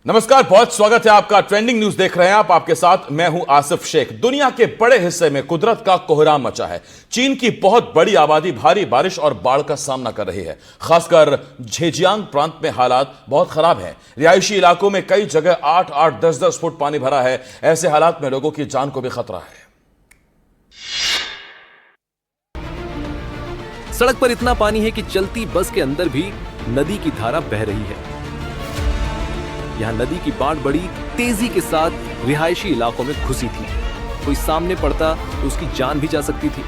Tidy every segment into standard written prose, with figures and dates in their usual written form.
नमस्कार, बहुत स्वागत है आपका। ट्रेंडिंग न्यूज देख रहे हैं आप। आपके साथ मैं हूं आसिफ शेख। दुनिया के बड़े हिस्से में कुदरत का कोहराम मचा है। चीन की बहुत बड़ी आबादी भारी बारिश और बाढ़ का सामना कर रही है। खासकर झेजियांग प्रांत में हालात बहुत खराब हैं। रिहायशी इलाकों में कई जगह 8-8, 10-10 फुट पानी भरा है। ऐसे हालात में लोगों की जान को भी खतरा है। सड़क पर इतना पानी है कि चलती बस के अंदर भी नदी की धारा बह रही है। यहां नदी की बाढ़ बड़ी तेजी के साथ रिहायशी इलाकों में घुसी थी। कोई सामने पड़ता तो उसकी जान भी जा सकती थी।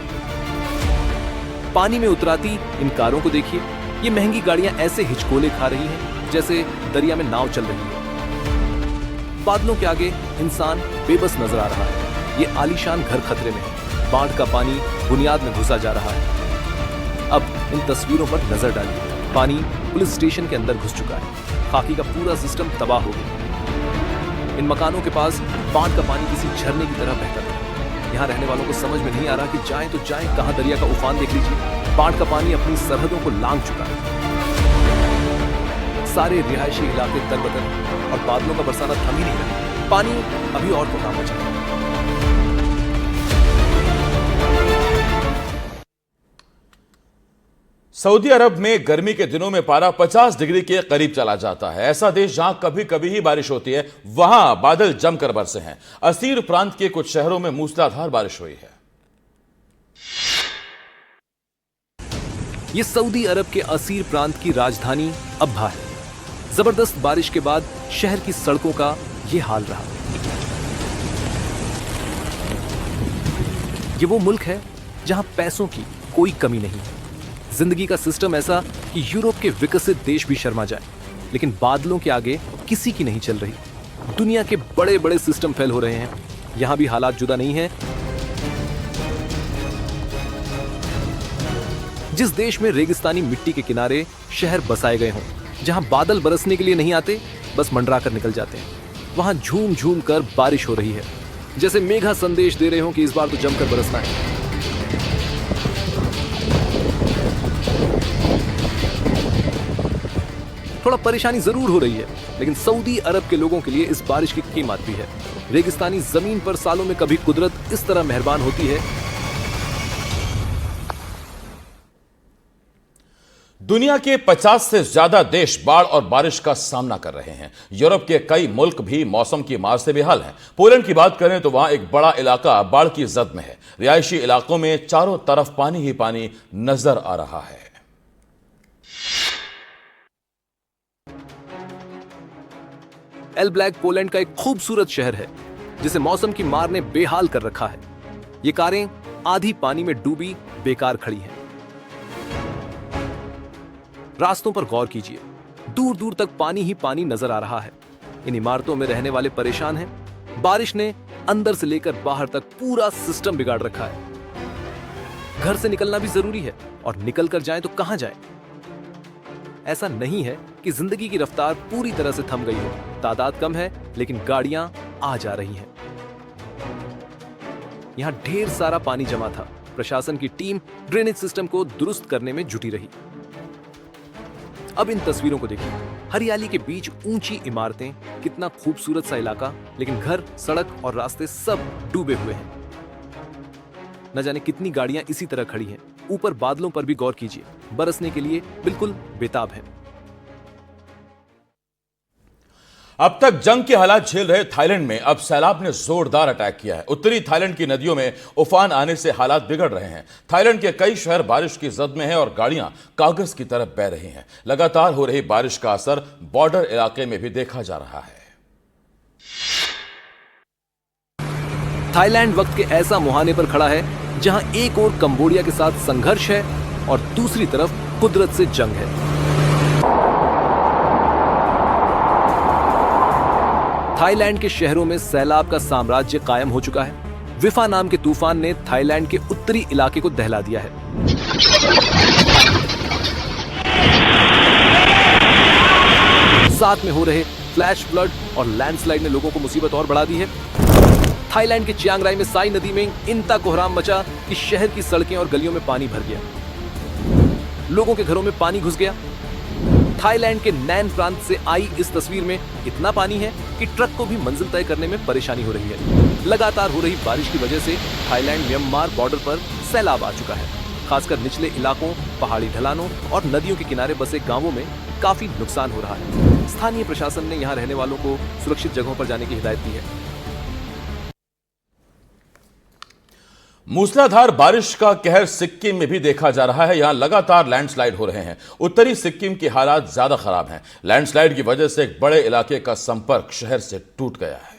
पानी में उतराती इन कारों को देखिए। ये महंगी गाड़ियां ऐसे हिचकोले खा रही हैं जैसे दरिया में नाव चल रही है। बादलों के आगे इंसान बेबस नजर आ रहा है। ये आलीशान घर खतरे में है। बाढ़ का पानी बुनियाद में घुसा जा रहा है। अब इन तस्वीरों पर नजर डालिए। पानी पुलिस स्टेशन के अंदर घुस चुका है। खाकी का पूरा सिस्टम तबाह हो गया। इन मकानों के पास बाढ़ का पानी किसी झरने की तरह बहता था। यहाँ रहने वालों को समझ में नहीं आ रहा कि जाएं तो जाएं कहां। दरिया का उफान देख लीजिए। बाढ़ का पानी अपनी सरहदों को लांघ चुका है। सारे रिहायशी इलाके तरबतर और बादलों का बरसाना थम ही नहीं रहा। पानी अभी और कोहराम मचा है। सऊदी अरब में गर्मी के दिनों में पारा 50 डिग्री के करीब चला जाता है। ऐसा देश जहां कभी कभी ही बारिश होती है, वहां बादल जमकर बरसे हैं। असीर प्रांत के कुछ शहरों में मूसलाधार बारिश हुई है। ये सऊदी अरब के असीर प्रांत की राजधानी अब्हा है। जबरदस्त बारिश के बाद शहर की सड़कों का यह हाल रहा। ये वो मुल्क है जहां पैसों की कोई कमी नहीं है। जिंदगी का सिस्टम ऐसा कि यूरोप के विकसित देश भी शर्मा जाए, लेकिन बादलों के आगे किसी की नहीं चल रही। दुनिया के बड़े बड़े सिस्टम फेल हो रहे हैं। यहां भी हालात जुदा नहीं है। जिस देश में रेगिस्तानी मिट्टी के किनारे शहर बसाए गए हों, जहां बादल बरसने के लिए नहीं आते, बस मंडरा कर निकल जाते हैं, वहां झूम झूम कर बारिश हो रही है। जैसे मेघा संदेश दे रहे हो कि इस बार तो जमकर बरसना है। थोड़ा परेशानी जरूर हो रही है, लेकिन सऊदी अरब के लोगों के लिए इस बारिश की कीमत भी है। रेगिस्तानी जमीन पर सालों में कभी कुदरत इस तरह मेहरबान होती है। दुनिया के 50 से ज्यादा देश बाढ़ और बारिश का सामना कर रहे हैं। यूरोप के कई मुल्क भी मौसम की मार से बेहाल हैं। पोलैंड की बात करें तो वहां एक बड़ा इलाका बाढ़ की जद में है। रिहायशी इलाकों में चारों तरफ पानी ही पानी नजर आ रहा है। एल ब्लैक पोलैंड का एक खूबसूरत शहर है जिसे मौसम की मार ने बेहाल कर रखा है। ये कारें आधी पानी में डूबी बेकार खड़ी हैं। रास्तों पर गौर कीजिए। दूर दूर तक पानी ही पानी नजर आ रहा है। इन इमारतों में रहने वाले परेशान हैं। बारिश ने अंदर से लेकर बाहर तक पूरा सिस्टम बिगाड़ रखा है। घर से निकलना भी जरूरी है, और निकल कर जाएं तो कहां जाएं? ऐसा नहीं है कि जिंदगी की रफ्तार पूरी तरह से थम गई हो। तादाद कम है, लेकिन गाड़ियां आ जा रही हैं। यहां ढेर सारा पानी जमा था। प्रशासन की टीम ड्रेनेज सिस्टम को दुरुस्त करने में जुटी रही। अब इन तस्वीरों को देखिए। हरियाली के बीच ऊंची इमारतें, कितना खूबसूरत सा इलाका, लेकिन घर, सड़क और रास्ते सब डूबे हुए हैं। न जाने कितनी गाड़ियां इसी तरह खड़ी हैं। ऊपर बादलों पर भी गौर कीजिए। बरसने के लिए बिल्कुल बेताब है। अब तक जंग के हालात झेल रहे थाईलैंड में अब सैलाब ने जोरदार अटैक किया है। उत्तरी थाईलैंड की नदियों में उफान आने से हालात बिगड़ रहे हैं। थाईलैंड के कई शहर बारिश की जद में हैं और गाड़ियां कागज की तरफ बह रही हैं। लगातार हो रही बारिश का असर बॉर्डर इलाके में भी देखा जा रहा है। थाईलैंड वक्त के ऐसा मुहाने पर खड़ा है जहां एक ओर कंबोडिया के साथ संघर्ष है और दूसरी तरफ कुदरत से जंग है। थाईलैंड के शहरों में सैलाब का साम्राज्य कायम हो चुका है। विफा नाम के तूफान ने थाईलैंड के उत्तरी इलाके को दहला दिया है। साथ में हो रहे फ्लैश फ्लड और लैंडस्लाइड ने लोगों को मुसीबत और बढ़ा दी है। थाईलैंड के चियांग राई में साई नदी में इतना कोहराम मचा कि शहर की सड़कें और गलियों में पानी भर गया। लोगों के घरों में पानी घुस गया। थाईलैंड के नैन प्रांत से आई इस तस्वीर में इतना पानी है कि ट्रक को भी मंजिल तय करने में परेशानी हो रही है। लगातार हो रही बारिश की वजह से थाईलैंड म्यांमार बॉर्डर पर सैलाब आ चुका है। खासकर निचले इलाकों, पहाड़ी ढलानों और नदियों के किनारे बसे गांवों में काफी नुकसान हो रहा है। स्थानीय प्रशासन ने यहां रहने वालों को सुरक्षित जगहों पर जाने की हिदायत दी है। मूसलाधार बारिश का कहर सिक्किम में भी देखा जा रहा है। यहां लगातार लैंडस्लाइड हो रहे हैं। उत्तरी सिक्किम के हालात ज्यादा खराब हैं। लैंडस्लाइड की वजह से एक बड़े इलाके का संपर्क शहर से टूट गया है।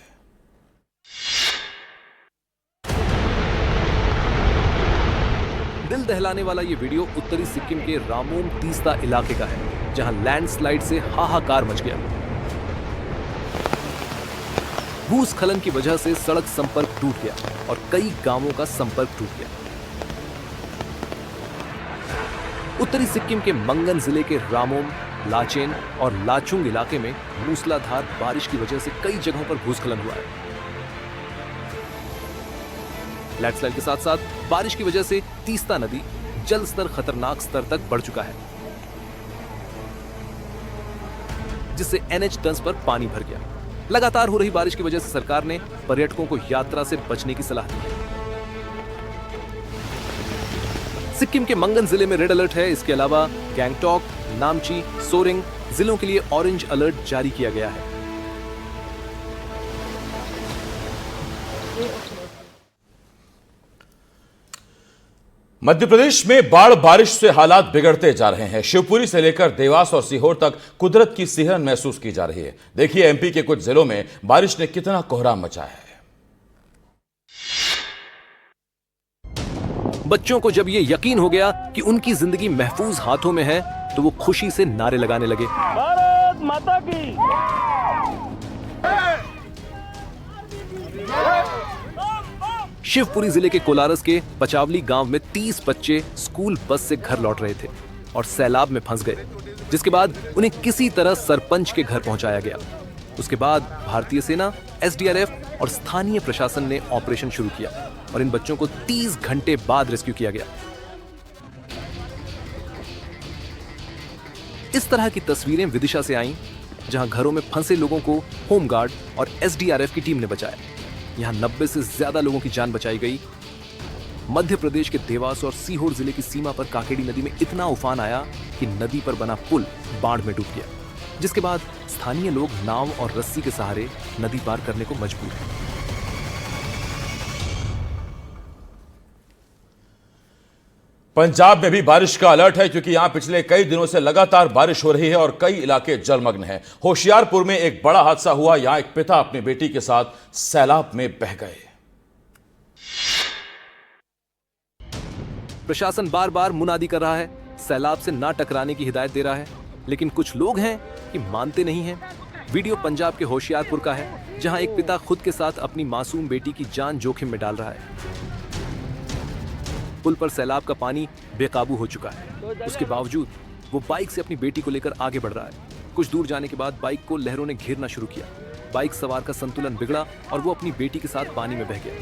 दिल दहलाने वाला ये वीडियो उत्तरी सिक्किम के रामोम तीस्ता इलाके का है, जहां लैंडस्लाइड से हाहाकार मच गया। भूस्खलन की वजह से सड़क संपर्क टूट गया और कई गांवों का संपर्क टूट गया। उत्तरी सिक्किम के मंगन जिले के रामोम, लाचेन और लाचुंग इलाके में मूसलाधार बारिश की वजह से कई जगहों पर भूस्खलन हुआ है। लैंडस्लाइड के साथ साथ बारिश की वजह से तीस्ता नदी जल स्तर खतरनाक स्तर तक बढ़ चुका है, जिससे NH-10 पर पानी भर गया। लगातार हो रही बारिश की वजह से सरकार ने पर्यटकों को यात्रा से बचने की सलाह दी है। सिक्किम के मंगन जिले में रेड अलर्ट है। इसके अलावा गैंगटॉक, नामची, सोरेंग जिलों के लिए ऑरेंज अलर्ट जारी किया गया है। मध्य प्रदेश में बाढ़ बारिश से हालात बिगड़ते जा रहे हैं। शिवपुरी से लेकर देवास और सीहोर तक कुदरत की सिहरन महसूस की जा रही है। देखिए MP के कुछ जिलों में बारिश ने कितना कोहराम मचाया है। बच्चों को जब ये यकीन हो गया कि उनकी जिंदगी महफूज हाथों में है, तो वो खुशी से नारे लगाने लगे। भारत माता की। शिवपुरी जिले के कोलारस के पचावली गांव में 30 बच्चे स्कूल बस से घर लौट रहे थे और सैलाब में फंस गए, जिसके बाद उन्हें किसी तरह सरपंच के घर पहुंचाया गया। उसके बाद भारतीय सेना, SDRF और स्थानीय प्रशासन ने ऑपरेशन शुरू किया और इन बच्चों को 30 घंटे बाद रेस्क्यू किया गया। इस तरह की तस्वीरें विदिशा से आईं, जहां घरों में फंसे लोगों को होमगार्ड और SDRF की टीम ने बचाया। यहां 90 से ज्यादा लोगों की जान बचाई गई। मध्य प्रदेश के देवास और सीहोर जिले की सीमा पर काकेड़ी नदी में इतना उफान आया कि नदी पर बना पुल बाढ़ में डूब गया, जिसके बाद स्थानीय लोग नाव और रस्सी के सहारे नदी पार करने को मजबूर हैं। पंजाब में भी बारिश का अलर्ट है, क्योंकि यहां पिछले कई दिनों से लगातार बारिश हो रही है और कई इलाके जलमग्न हैं। होशियारपुर में एक बड़ा हादसा हुआ। यहां एक पिता अपनी बेटी के साथ सैलाब में बह गए। प्रशासन बार बार मुनादी कर रहा है, सैलाब से ना टकराने की हिदायत दे रहा है, लेकिन कुछ लोग हैं कि मानते नहीं हैं। वीडियो पंजाब के होशियारपुर का है, जहां एक पिता खुद के साथ अपनी मासूम बेटी की जान जोखिम में डाल रहा है। पुल पर सैलाब का पानी बेकाबू हो चुका है। उसके बावजूद वो बाइक से अपनी बेटी को लेकर आगे बढ़ रहा है। कुछ दूर जाने के बाद बाइक को लहरों ने घेरना शुरू किया। बाइक सवार का संतुलन बिगड़ा और वो अपनी बेटी के साथ पानी में बह गया।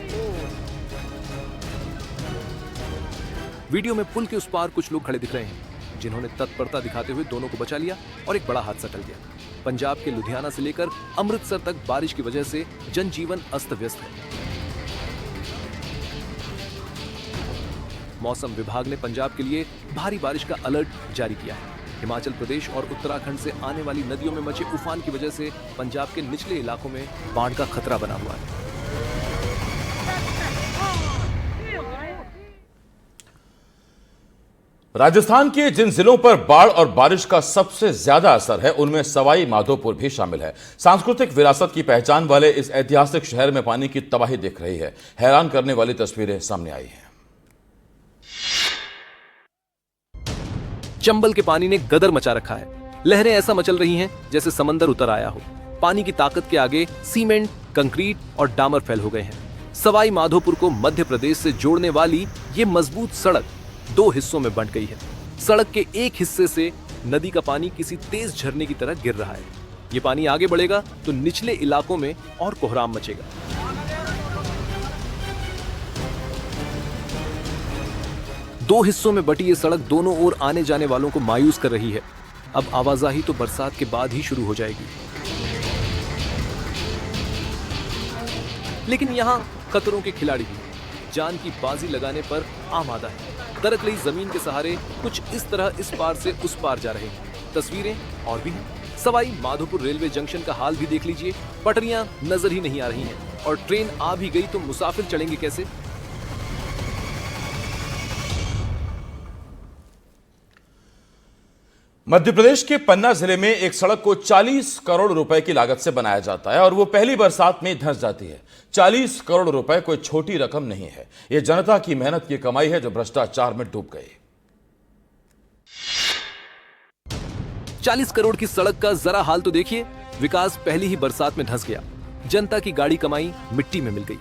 वीडियो में पुल के उस पार कुछ लोग खड़े दिख रहे हैं, जिन्होंने तत्परता दिखाते हुए दोनों को बचा लिया और एक बड़ा हादसा टल गया। पंजाब के लुधियाना से लेकर अमृतसर तक बारिश की वजह से जनजीवन अस्त व्यस्त है। मौसम विभाग ने पंजाब के लिए भारी बारिश का अलर्ट जारी किया है। हिमाचल प्रदेश और उत्तराखंड से आने वाली नदियों में मचे उफान की वजह से पंजाब के निचले इलाकों में बाढ़ का खतरा बना हुआ है। राजस्थान के जिन जिलों पर बाढ़ और बारिश का सबसे ज्यादा असर है, उनमें सवाई माधोपुर भी शामिल है। सांस्कृतिक विरासत की पहचान वाले इस ऐतिहासिक शहर में पानी की तबाही दिख रही है। हैरान करने वाली तस्वीरें सामने आई हैं। चंबल के पानी ने गदर मचा रखा है। लहरें ऐसा मचल रही हैं जैसे समंदर उतर आया हो। पानी की ताकत के आगे सीमेंट, कंक्रीट और डामर फैल हो गए हैं। सवाई माधोपुर को मध्य प्रदेश से जोड़ने वाली ये मजबूत सड़क 2 हिस्सों में बंट गई है। सड़क के एक हिस्से से नदी का पानी किसी तेज झरने की तरह गिर रहा है। ये पानी आगे बढ़ेगा तो निचले इलाकों में और कोहराम मचेगा। दो हिस्सों में बटी ये सड़क दोनों ओर आने जाने वालों को मायूस कर रही है। अब आवाजाही तो बरसात के बाद ही शुरू हो जाएगी। लेकिन यहाँ खतरों के खिलाड़ी भी जान की बाजी लगाने पर आमादा है। दरअसल जमीन के सहारे कुछ इस तरह इस पार से उस पार जा रहे हैं। तस्वीरें और भी हैं। सवाई माधोपुर रेलवे जंक्शन का हाल भी देख लीजिए। पटरियां नजर ही नहीं आ रही हैं और ट्रेन आ भी गई तो मुसाफिर चढ़ेंगे कैसे? मध्य प्रदेश के पन्ना जिले में एक सड़क को 40 करोड़ रुपए की लागत से बनाया जाता है और वो पहली बरसात में धंस जाती है। 40 करोड़ रुपए कोई छोटी रकम नहीं है। ये जनता की मेहनत की कमाई है जो भ्रष्टाचार में डूब गई। 40 करोड़ की सड़क का जरा हाल तो देखिए। विकास पहली ही बरसात में धंस गया। जनता की गाड़ी कमाई मिट्टी में मिल गई।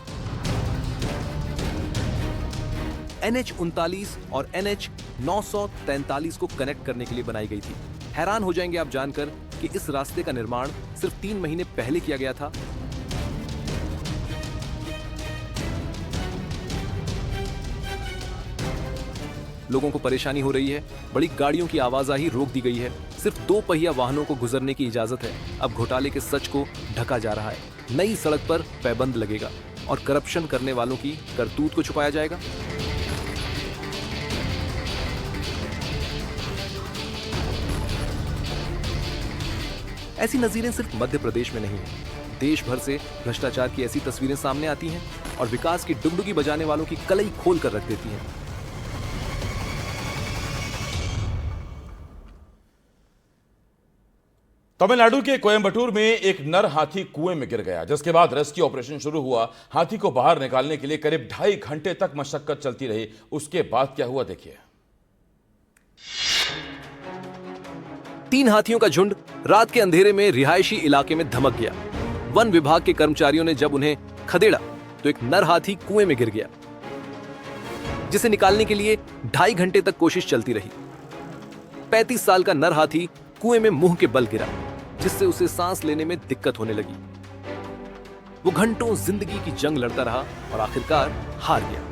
NH 39 और NH 943 को कनेक्ट करने के लिए बनाई गई थी। हैरान हो जाएंगे आप जानकर कि इस रास्ते का निर्माण सिर्फ 3 महीने पहले किया गया था। लोगों को परेशानी हो रही है। बड़ी गाड़ियों की आवाजाही रोक दी गई है। सिर्फ 2 पहिया वाहनों को गुजरने की इजाजत है। अब घोटाले के सच को ढका जा रहा है। नई सड़क पर पैबंद लगेगा और करप्शन करने वालों की करतूत को छुपाया जाएगा। ऐसी नजीरें सिर्फ मध्य प्रदेश में नहीं है। देश भर से भ्रष्टाचार की ऐसी तस्वीरें सामने आती हैं और विकास की डुगडुगी बजाने वालों की कलई खोल कर रख देती हैं। तमिलनाडु के कोयंबटूर में एक नर हाथी कुएं में गिर गया, जिसके बाद रेस्क्यू ऑपरेशन शुरू हुआ। हाथी को बाहर निकालने के लिए करीब 2.5 घंटे तक मशक्कत चलती रही। उसके बाद क्या हुआ देखिए। 3 हाथियों का झुंड रात के अंधेरे में रिहायशी इलाके में धमक गया। वन विभाग के कर्मचारियों ने जब उन्हें खदेड़ा तो एक नर हाथी कुएं में गिर गया, जिसे निकालने के लिए 2.5 घंटे तक कोशिश चलती रही। 35 साल का नर हाथी कुएं में मुंह के बल गिरा, जिससे उसे सांस लेने में दिक्कत होने लगी। वो घंटों जिंदगी की जंग लड़ता रहा और आखिरकार हार गया।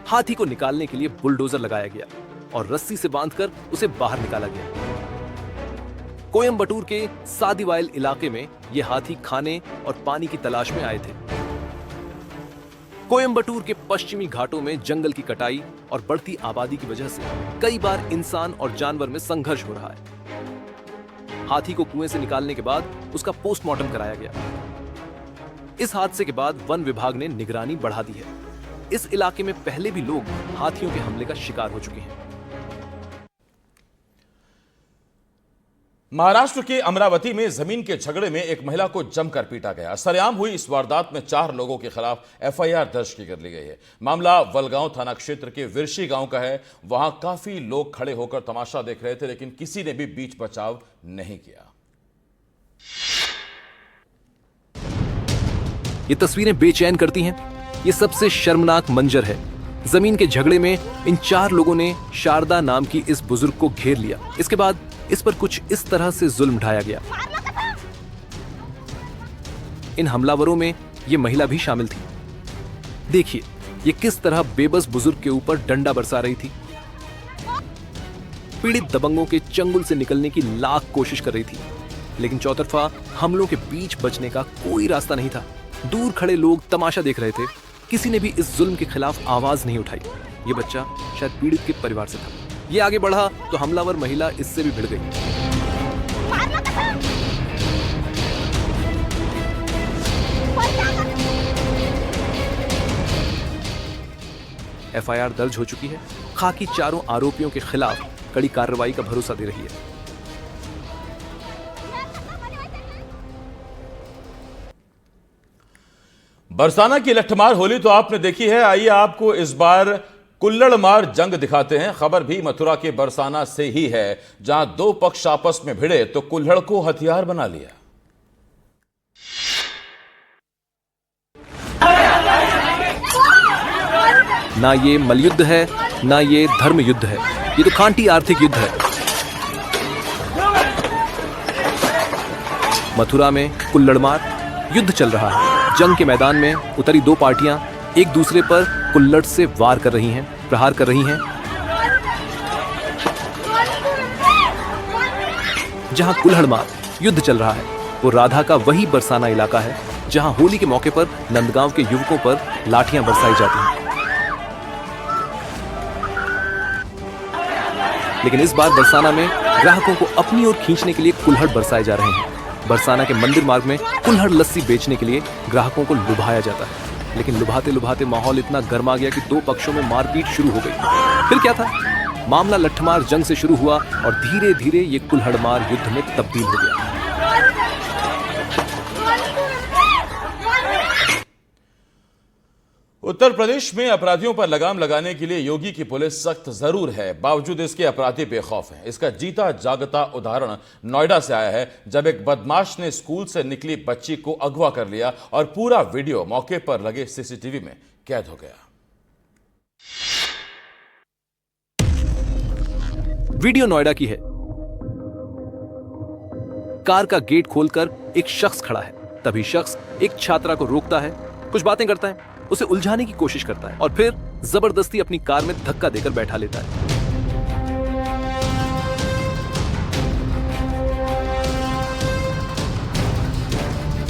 हाथी को निकालने के लिए बुलडोजर लगाया गया और रस्सी से बांधकर उसे बाहर निकाला गया। कोयंबटूर के सादीवाइल इलाके में ये हाथी खाने और पानी की तलाश में आए थे। कोयंबटूर के पश्चिमी घाटों में जंगल की कटाई और बढ़ती आबादी की वजह से कई बार इंसान और जानवर में संघर्ष हो रहा है। हाथी को कुएं से निकालने के बाद उसका पोस्टमार्टम कराया गया। इस हादसे के बाद वन विभाग ने निगरानी बढ़ा दी है। इस इलाके में पहले भी लोग हाथियों के हमले का शिकार हो चुके हैं। महाराष्ट्र के अमरावती में जमीन के झगड़े में एक महिला को जमकर पीटा गया। सरेआम हुई इस वारदात में 4 लोगों के खिलाफ FIR दर्ज कर ली गई है। मामला वलगांव थाना क्षेत्र के विरशी गांव का है। वहां काफी लोग खड़े होकर तमाशा देख रहे थे, लेकिन किसी ने भी बीच बचाव नहीं किया। ये तस्वीरें बेचैन करती हैं। ये सबसे शर्मनाक मंजर है। जमीन के झगड़े में इन 4 लोगों ने शारदा नाम की इस बुजुर्ग को घेर लिया। इसके बाद इस पर कुछ इस तरह से जुल्म ढाया गया। इन हमलावरों में ये महिला भी शामिल थी। देखिए ये किस तरह बेबस बुजुर्ग के ऊपर डंडा बरसा रही थी। पीड़ित दबंगों के चंगुल से निकलने की लाख कोशिश कर रही थी, लेकिन चौतरफा हमलों के बीच बचने का कोई रास्ता नहीं था। दूर खड़े लोग तमाशा देख रहे थे। किसी ने भी इस जुल्म के खिलाफ आवाज नहीं उठाई। ये बच्चा शायद पीड़ित के परिवार से था। ये आगे बढ़ा तो हमलावर महिला इससे भी भिड़ गई। FIR दर्ज हो चुकी है। खाकी चारों आरोपियों के खिलाफ कड़ी कार्रवाई का भरोसा दे रही है। बरसाना की लठमार होली तो आपने देखी है। आइए आपको इस बार कुल्लड़-मार जंग दिखाते हैं। खबर भी मथुरा के बरसाना से ही है, जहां 2 पक्ष आपस में भिड़े तो कुल्हड़ को हथियार बना लिया। ना ये मलयुद्ध है, ना ये धर्म युद्ध है। ये तो खांटी आर्थिक युद्ध है। मथुरा में कुल्लड़-मार युद्ध चल रहा है। जंग के मैदान में उतरी 2 पार्टियां एक दूसरे पर कुल्लड़ से वार कर रही हैं, प्रहार कर रही हैं। जहां कुल्हड़मार युद्ध चल रहा है वो राधा का वही बरसाना इलाका है जहां होली के मौके पर नंदगांव के युवकों पर लाठियां बरसाई जाती हैं। लेकिन इस बार बरसाना में ग्राहकों को अपनी ओर खींचने के लिए कुल्हड़ बरसाए जा रहे हैं। बरसाना के मंदिर मार्ग में कुल्हड़ लस्सी बेचने के लिए ग्राहकों को लुभाया जाता है, लेकिन लुभाते लुभाते माहौल इतना गर्मा गया कि दो पक्षों में मारपीट शुरू हो गई। फिर क्या था? मामला लठमार जंग से शुरू हुआ और धीरे धीरे ये कुल्हड़मार युद्ध में तब्दील हो गया। उत्तर प्रदेश में अपराधियों पर लगाम लगाने के लिए योगी की पुलिस सख्त जरूर है, बावजूद इसके अपराधी बेखौफ हैं। इसका जीता जागता उदाहरण नोएडा से आया है, जब एक बदमाश ने स्कूल से निकली बच्ची को अगवा कर लिया और पूरा वीडियो मौके पर लगे सीसीटीवी में कैद हो गया। वीडियो नोएडा की है। कार का गेट खोलकर एक शख्स खड़ा है। तभी शख्स एक छात्रा को रोकता है, कुछ बातें करता है, उसे उलझाने की कोशिश करता है और फिर जबरदस्ती अपनी कार में धक्का देकर बैठा लेता है।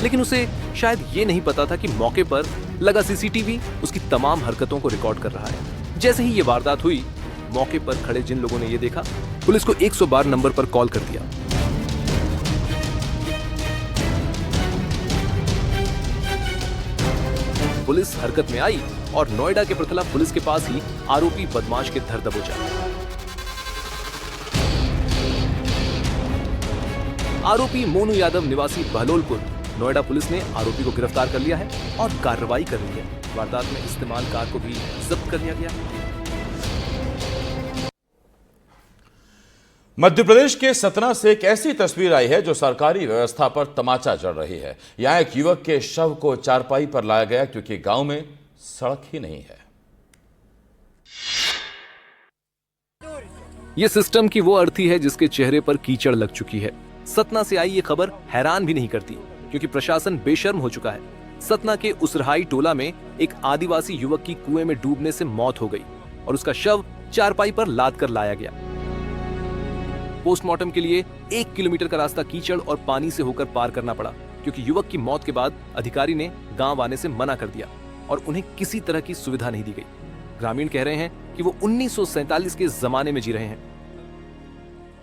लेकिन उसे शायद ये नहीं पता था कि मौके पर लगा सीसीटीवी उसकी तमाम हरकतों को रिकॉर्ड कर रहा है। जैसे ही ये वारदात हुई, मौके पर खड़े जिन लोगों ने ये देखा, पुलिस को 112 नंबर पर कॉल कर दिया। पुलिस हरकत में आई और नोएडा के प्रथला पुलिस के पास ही आरोपी बदमाश के धर दबोचा। आरोपी मोनू यादव निवासी बहलोलपुर, नोएडा पुलिस ने आरोपी को गिरफ्तार कर लिया है और कार्रवाई कर रही है। वारदात में इस्तेमाल कार को भी जब्त कर लिया गया। मध्य प्रदेश के सतना से एक ऐसी तस्वीर आई है जो सरकारी व्यवस्था पर तमाचा जड़ रही है। यहां एक युवक के शव को चारपाई पर लाया गया क्योंकि गांव में सड़क ही नहीं है। यह सिस्टम की वो अर्थी है जिसके चेहरे पर कीचड़ लग चुकी है। सतना से आई ये खबर हैरान भी नहीं करती, क्योंकि प्रशासन बेशर्म हो चुका है। सतना के उसरहाई टोला में एक आदिवासी युवक की कुएं में डूबने से मौत हो गई और उसका शव चारपाई पर लाद कर लाया गया। पोस्टमार्टम के लिए 1 किलोमीटर का रास्ता कीचड़ और पानी से होकर पार करना पड़ा, क्योंकि युवक की मौत के बाद अधिकारी ने गांव आने से मना कर दिया और उन्हें किसी तरह की सुविधा नहीं दी गई। ग्रामीण कह रहे हैं कि वो 1947 के जमाने में जी रहे हैं।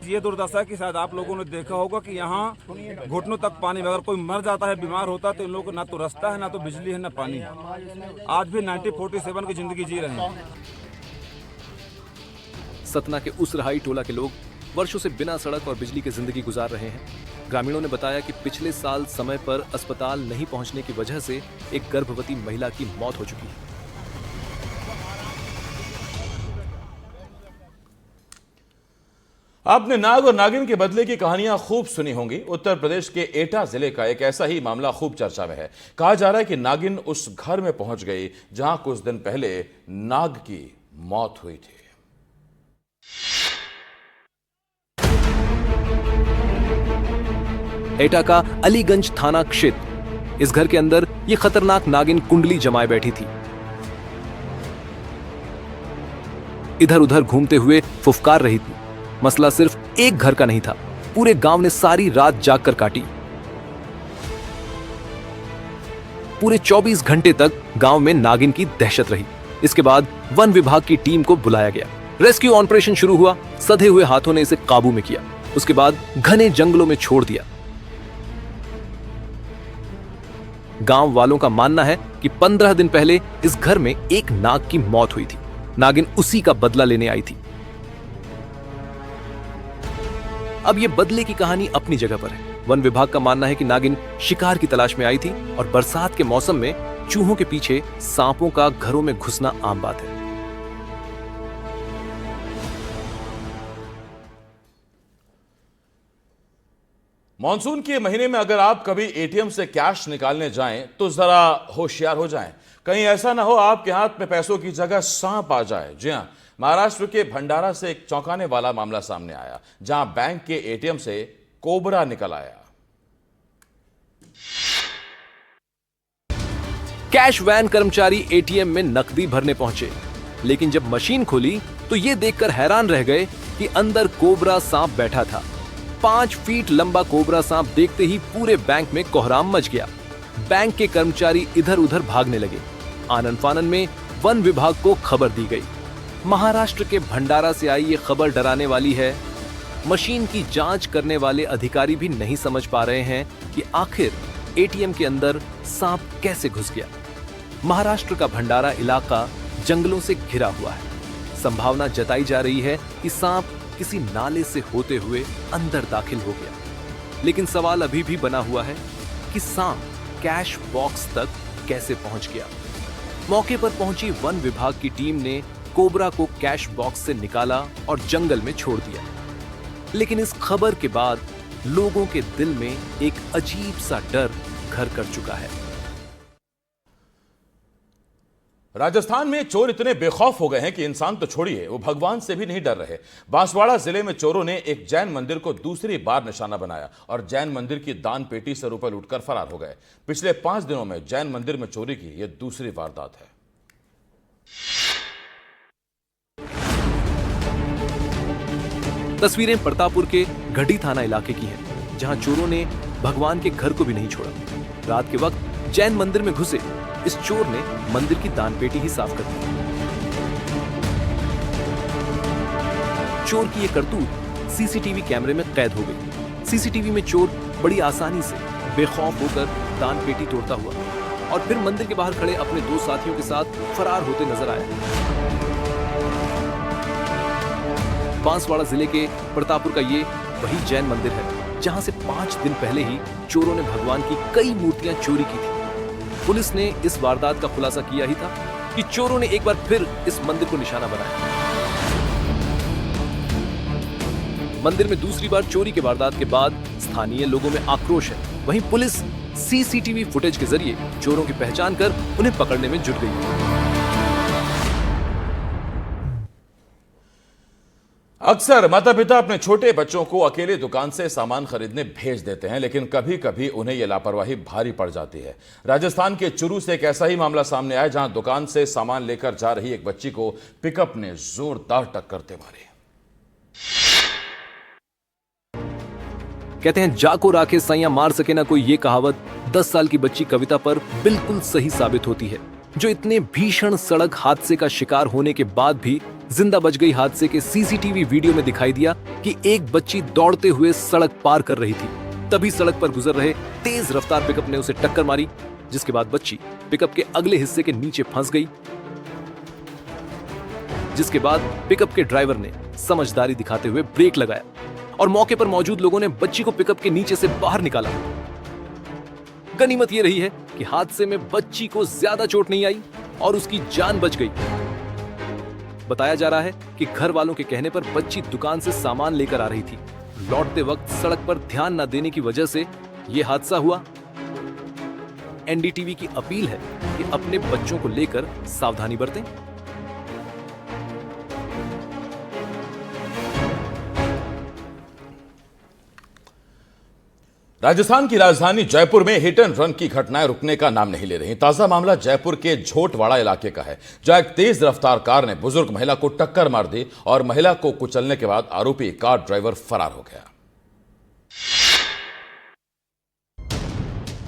ये दुर्दशा कि शायद आप लोगों ने देखा होगा कि यहाँ घुटनों तक पानी में अगर कोई मर जाता है, बीमार होता है, तो इन लोगों को ना तो रास्ता है, ना तो बिजली है, ना पानी है। आज भी 1947 की जिंदगी जी रहे हैं। सतना के उसरहाई टोला के लोग वर्षों से बिना सड़क और बिजली की जिंदगी गुजार रहे हैं। ग्रामीणों ने बताया कि पिछले साल समय पर अस्पताल नहीं पहुंचने की वजह से एक गर्भवती महिला की मौत हो चुकी है। आपने नाग और नागिन के बदले की कहानियां खूब सुनी होंगी। उत्तर प्रदेश के एटा जिले का एक ऐसा ही मामला खूब चर्चा में है। कहा जा रहा है कि नागिन उस घर में पहुंच गई जहां कुछ दिन पहले नाग की मौत हुई थी। एटा का अलीगंज थाना क्षेत्र, इस घर के अंदर ये खतरनाक नागिन कुंडली जमाए बैठी थी। इधर उधर घूमते हुए फुफकार रही थी। मसला सिर्फ एक घर का नहीं था, पूरे गांव ने सारी रात जागकर काटी। पूरे 24 घंटे तक गांव में नागिन की दहशत रही। इसके बाद वन विभाग की टीम को बुलाया गया। रेस्क्यू ऑपरेशन शुरू हुआ। सधे हुए हाथों ने इसे काबू में किया। उसके बाद घने जंगलों में छोड़ दिया। गांव वालों का मानना है कि 15 दिन पहले इस घर में एक नाग की मौत हुई थी। नागिन उसी का बदला लेने आई थी। अब यह बदले की कहानी अपनी जगह पर है। वन विभाग का मानना है कि नागिन शिकार की तलाश में आई थी और बरसात के मौसम में चूहों के पीछे सांपों का घरों में घुसना आम बात है। मॉनसून के महीने में अगर आप कभी एटीएम से कैश निकालने जाएं तो जरा होशियार हो जाएं। कहीं ऐसा ना हो आपके हाथ में पैसों की जगह सांप आ जाए। जी हां, महाराष्ट्र के भंडारा से एक चौंकाने वाला मामला सामने आया, जहां बैंक के एटीएम से कोबरा निकल आया। कैश वैन कर्मचारी एटीएम में नकदी भरने पहुंचे, लेकिन जब मशीन खोली तो यह देखकर हैरान रह गए कि अंदर कोबरा सांप बैठा था। 5 फीट लंबा कोबरा सांप देखते ही पूरे बैंक में कोहराम मच गया। बैंक के कर्मचारी इधर उधर भागने लगे। आनन फानन में वन विभाग को खबर दी गई। महाराष्ट्र के भंडारा से आई ये खबर डराने वाली है। मशीन की जांच करने वाले अधिकारी भी नहीं समझ पा रहे हैं कि आखिर एटीएम के अंदर सांप कैसे घुस गया। महाराष्ट्र का भंडारा इलाका जंगलों से घिरा हुआ है। संभावना जताई जा रही है कि सांप किसी नाले से होते हुए अंदर दाखिल हो गया। लेकिन सवाल अभी भी बना हुआ है कि सांप कैश बॉक्स तक कैसे पहुंच गया। मौके पर पहुंची वन विभाग की टीम ने कोबरा को कैश बॉक्स से निकाला और जंगल में छोड़ दिया। लेकिन इस खबर के बाद लोगों के दिल में एक अजीब सा डर घर कर चुका है। राजस्थान में चोर इतने बेखौफ हो गए हैं कि इंसान तो छोड़िए, वो भगवान से भी नहीं डर रहे। बांसवाड़ा जिले में चोरों ने एक जैन मंदिर को दूसरी बार निशाना बनाया और जैन मंदिर की दान पेटी से रुपए लूटकर फरार हो गए। पिछले 5 दिनों में जैन मंदिर में चोरी की यह दूसरी वारदात है। तस्वीरें प्रतापपुर के गढ़ी थाना इलाके की हैं, जहां चोरों ने भगवान के घर को भी नहीं छोड़ा। रात के वक्त जैन मंदिर में घुसे इस चोर ने मंदिर की दान पेटी ही साफ कर दी। चोर की यह करतूत सीसीटीवी कैमरे में कैद हो गई। सीसीटीवी में चोर बड़ी आसानी से बेखौफ होकर दान पेटी तोड़ता हुआ और फिर मंदिर के बाहर खड़े अपने 2 साथियों के साथ फरार होते नजर आया। बांसवाड़ा जिले के प्रतापपुर का ये वही जैन मंदिर है जहां से 5 दिन पहले ही चोरों ने भगवान की कई मूर्तियां चोरी की थी। पुलिस ने इस वारदात का खुलासा किया ही था कि चोरों ने एक बार फिर इस मंदिर को निशाना बनाया। मंदिर में दूसरी बार चोरी के वारदात के बाद स्थानीय लोगों में आक्रोश है। वहीं पुलिस सीसीटीवी फुटेज के जरिए चोरों की पहचान कर उन्हें पकड़ने में जुट गई है। अक्सर माता पिता अपने छोटे बच्चों को अकेले दुकान से सामान खरीदने भेज देते हैं, लेकिन कभी कभी उन्हें यह लापरवाही भारी पड़ जाती है। राजस्थान के चुरू से एक ऐसा ही मामला सामने आया, जहां दुकान से सामान लेकर जा रही एक बच्ची को पिकअप ने जोरदार टक्कर दे मारी। कहते हैं जाको राखे सैया मार सके ना कोई, ये कहावत 10 साल की बच्ची कविता पर बिल्कुल सही साबित होती है, जो इतने भीषण सड़क हादसे का शिकार होने के बाद भी जिंदा बच गई। हादसे के सीसीटीवी वीडियो में दिखाई दिया कि एक बच्ची दौड़ते हुए सड़क पार कर रही थी। तभी सड़क पर गुजर रहे तेज रफ्तार पिकअप ने उसे टक्कर मारी, जिसके बाद बच्ची पिकअप के अगले हिस्से के नीचे फंस गई। जिसके बाद पिकअप के ड्राइवर ने समझदारी दिखाते हुए ब्रेक लगाया और मौके पर मौजूद लोगों ने बच्ची को पिकअप के नीचे से बाहर निकाला। गनीमत यह रही है कि हादसे में बच्ची को ज्यादा चोट नहीं आई और उसकी जान बच गई। बताया जा रहा है कि घर वालों के कहने पर बच्ची दुकान से सामान लेकर आ रही थी। लौटते वक्त सड़क पर ध्यान न देने की वजह से यह हादसा हुआ। एनडीटीवी की अपील है कि अपने बच्चों को लेकर सावधानी बरतें। राजस्थान की राजधानी जयपुर में हिट एंड रन की घटनाएं रुकने का नाम नहीं ले रही। ताजा मामला जयपुर के झोटवाड़ा इलाके का है, जहां एक तेज रफ्तार कार ने बुजुर्ग महिला को टक्कर मार दी और महिला को कुचलने के बाद आरोपी कार ड्राइवर फरार हो गया।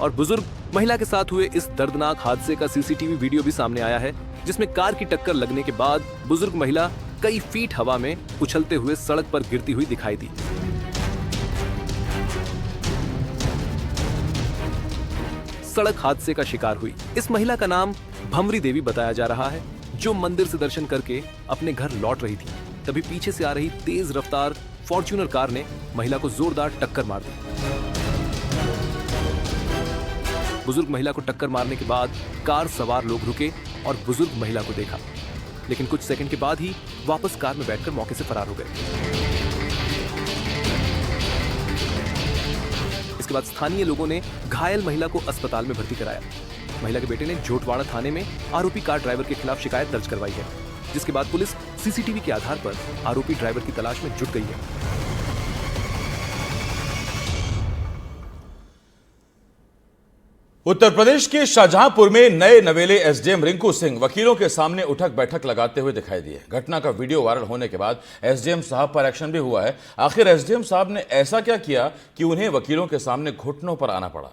और बुजुर्ग महिला के साथ हुए इस दर्दनाक हादसे का सीसीटीवी वीडियो भी सामने आया है, जिसमें कार की टक्कर लगने के बाद बुजुर्ग महिला कई फीट हवा में उछलते हुए सड़क पर गिरती हुई दिखाई दी। सड़क हादसे का शिकार हुई इस महिला का नाम भमरी देवी बताया जा रहा है, जो मंदिर से दर्शन करके अपने घर लौट रही थी। तभी पीछे से आ रही तेज रफ्तार फॉर्च्यूनर कार ने महिला को जोरदार टक्कर मार दी। बुजुर्ग महिला को टक्कर मारने के बाद कार सवार लोग रुके और बुजुर्ग महिला को देखा, लेकिन कुछ सेकंड के बाद ही वापस कार में बैठकर मौके से फरार हो गए। इसके बाद स्थानीय लोगों ने घायल महिला को अस्पताल में भर्ती कराया। महिला के बेटे ने झोटवाड़ा थाने में आरोपी कार ड्राइवर के खिलाफ शिकायत दर्ज करवाई है, जिसके बाद पुलिस सीसीटीवी के आधार पर आरोपी ड्राइवर की तलाश में जुट गई है। उत्तर प्रदेश के शाहजहांपुर में नए नवेले एसडीएम रिंकू सिंह वकीलों के सामने उठक बैठक लगाते हुए दिखाई दिए। घटना का वीडियो वायरल होने के बाद एसडीएम साहब पर एक्शन भी हुआ है। आखिर एसडीएम साहब ने ऐसा क्या किया कि उन्हें वकीलों के सामने घुटनों पर आना पड़ा?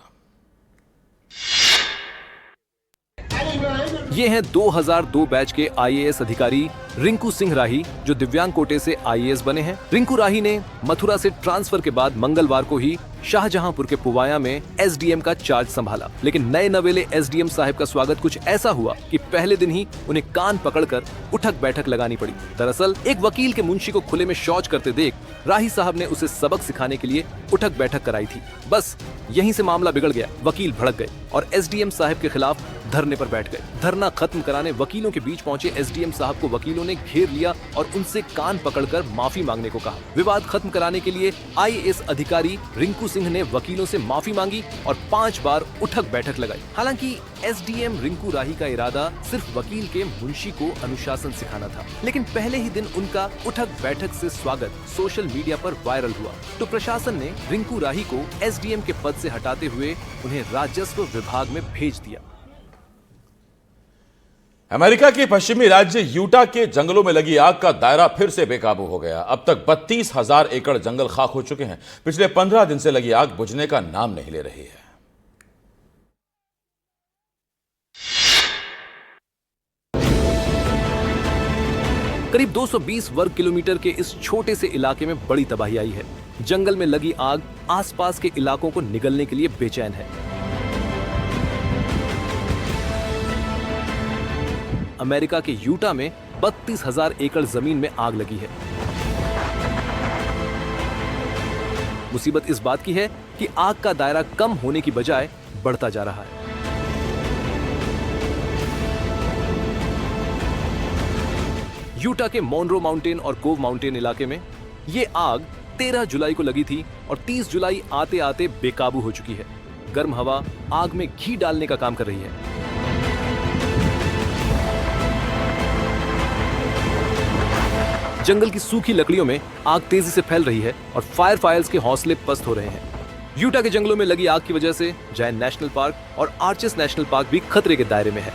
ये हैं 2002 बैच के आईएएस अधिकारी रिंकू सिंह राही, जो दिव्यांग कोटे से आईएएस बने हैं। रिंकू राही ने मथुरा से ट्रांसफर के बाद मंगलवार को ही शाहजहांपुर के पुवाया में एसडीएम का चार्ज संभाला। लेकिन नए नवेले एसडीएम साहब का स्वागत कुछ ऐसा हुआ कि पहले दिन ही उन्हें कान पकड़कर उठक बैठक लगानी पड़ी। दरअसल एक वकील के मुंशी को खुले में शौच करते देख राही साहब ने उसे सबक सिखाने के लिए उठक बैठक कराई थी। बस यहीं से मामला बिगड़ गया। वकील भड़क गए और एसडीएम साहब के खिलाफ धरने पर बैठ गए। धरना खत्म कराने वकीलों के बीच पहुंचे एसडीएम साहब को वकीलों ने घेर लिया और उनसे कान पकड़कर माफी मांगने को कहा। विवाद खत्म कराने के लिए आईएएस अधिकारी रिंकू सिंह ने वकीलों से माफी मांगी और 5 बार उठक बैठक लगाई। हालांकि एसडीएम रिंकू राही का इरादा सिर्फ वकील के मुंशी को अनुशासन सिखाना था, लेकिन पहले ही दिन उनका उठक बैठक से स्वागत सोशल मीडिया पर वायरल हुआ। तो प्रशासन ने रिंकू राही को एसडीएम के पद से हटाते हुए उन्हें राजस्व विभाग में भेज दिया। अमेरिका के पश्चिमी राज्य यूटा के जंगलों में लगी आग का दायरा फिर से बेकाबू हो गया। अब तक 32,000 एकड़ जंगल खाक हो चुके हैं। पिछले 15 दिन से लगी आग बुझने का नाम नहीं ले रही है। करीब 220 वर्ग किलोमीटर के इस छोटे से इलाके में बड़ी तबाही आई है। जंगल में लगी आग आसपास के इलाकों को निगलने के लिए बेचैन है। अमेरिका के यूटा में 32,000 एकड़ जमीन में आग लगी है। मुसीबत इस बात की है कि आग का दायरा कम होने की बजाय बढ़ता जा रहा है। यूटा के मोनरो माउंटेन और कोव माउंटेन इलाके में ये आग 13 जुलाई को लगी थी और 30 जुलाई आते आते बेकाबू हो चुकी है। गर्म हवा आग में घी डालने का काम कर रही है। जंगल की सूखी लकड़ियों में आग तेजी से फैल रही है और फायर फायर्स के हौसले पस्त हो रहे हैं। यूटा के जंगलों में लगी आग की वजह से जायंट नेशनल पार्क और आर्चेस नेशनल पार्क भी खतरे के दायरे में है।